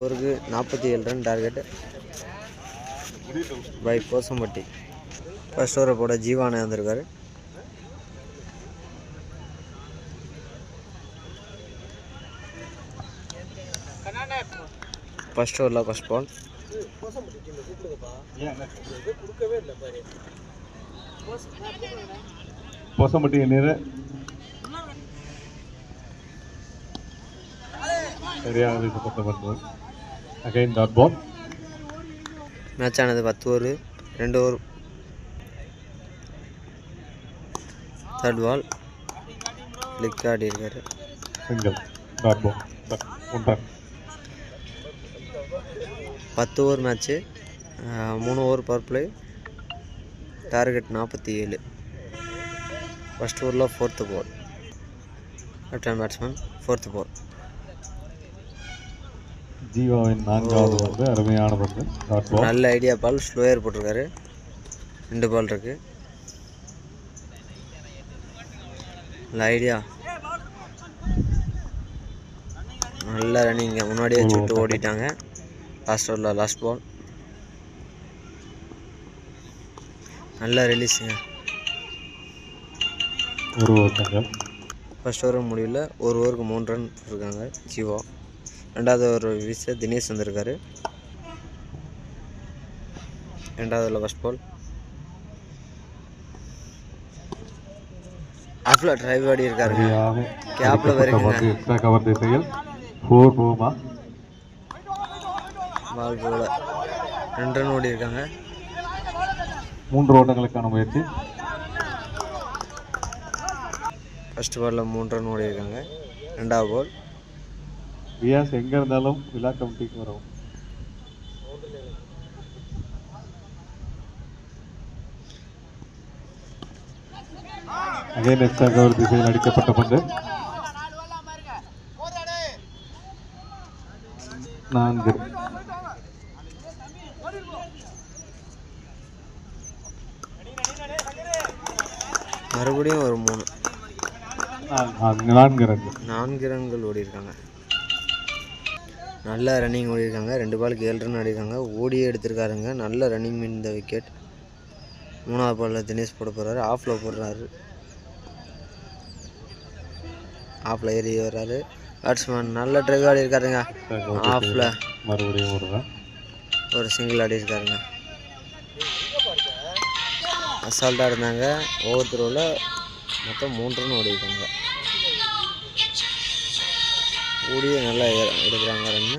ஒரு 47 run target by கோசம்பட்டி. First ஓவரை போட ஜீவானே வந்திருக்காரு. ஃபர்ஸ்ட் ஓவரில் ஃபர்ஸ்ட் பால். கோசம்பட்டி அணியர் சரியாக வீசப்பட்ட அகைன் டாட் பால். மேட்ச் ஆனது 10 over 2 over. Third ball flick ஆடி இருக்காரு. Single dot ball 1 run. 10 over match, 3 over power play, target 47. First ஓவரில் fourth ball. Left hand batsman fourth ball. ஜீவாவின் 4வது வந்து அருமையான பந்து டாட் பால். நல்ல ஐடியா பால். ஸ்லோயர் போட்டிருக்காரு. 2 பால் இருக்கு. நல்ல ஐடியா. நல்ல ரன்னிங்க. முன்னாடியே சுட்டு ஓடிட்டாங்க. லாஸ்ட் ஓவரில் லாஸ்ட் பால். நல்ல ரிலீஸுங்க. ஒரு ஓவர். ஃபர்ஸ்ட் ஓவர் முடிவில் ஒரு ஓவருக்கு 3 ரன் போட்டிருக்காங்க ஜீவா. ரெண்டாவது ஓவர் வீச தினேஷ் வந்திருக்காரு. ரெண்டாவதுல ஃபர்ஸ்ட் பால். ஆஃப்ல டிரைவ் ஆடி இருக்காருங்க. கேப்ல வருங்க. எக்ஸ்ட்ரா கவர் திசையில் 4 ரூமா. பால் போல 2 ரன் ஓடி இருக்காங்க. 3 ஓட்டங்களுக்கான முயற்சி. ஃபர்ஸ்ட் பாலில் 3 ரன் ஓடி இருக்காங்க. ரெண்டாவது பால். வியாஸ் எங்கே இருந்தாலும் விழா கமிட்டிக்கு வரும். அகைன் எக்ஸ்ட்ரா கவர் திசையில் அடிக்கப்பட்ட பந்து 4. மறுபடியும் ஒரு 3. 4 ரன்கள் ஓடி இருக்காங்க. நல்ல ரன்னிங் ஓடி இருக்காங்க. 2 பாலுக்கு 7 ரன் அடிக்காங்க. ஓடியே எடுத்திருக்காருங்க. நல்ல ரன்னிங் இந்த விக்கெட். 3வது பாலில் தினேஷ் போட போகிறாரு. ஆஃபில் போடுறாரு. ஆஃபில் ஏறி வர்றாரு. பேட்ஸ்மேன் நல்ல ட்ரைவ் ஆடி இருக்காருங்க. ஆஃபில் மறுபடியும் ஒரு சிங்கிள் ஆடி இருக்காருங்க. அசால்ட்டாக இருந்தாங்க. ஓவர் த்ரோவில் மொத்தம் 3 ரன் ஓடி இருக்காங்க. ஓடியே நல்லா எடுக்கிறாங்க ரன்னு.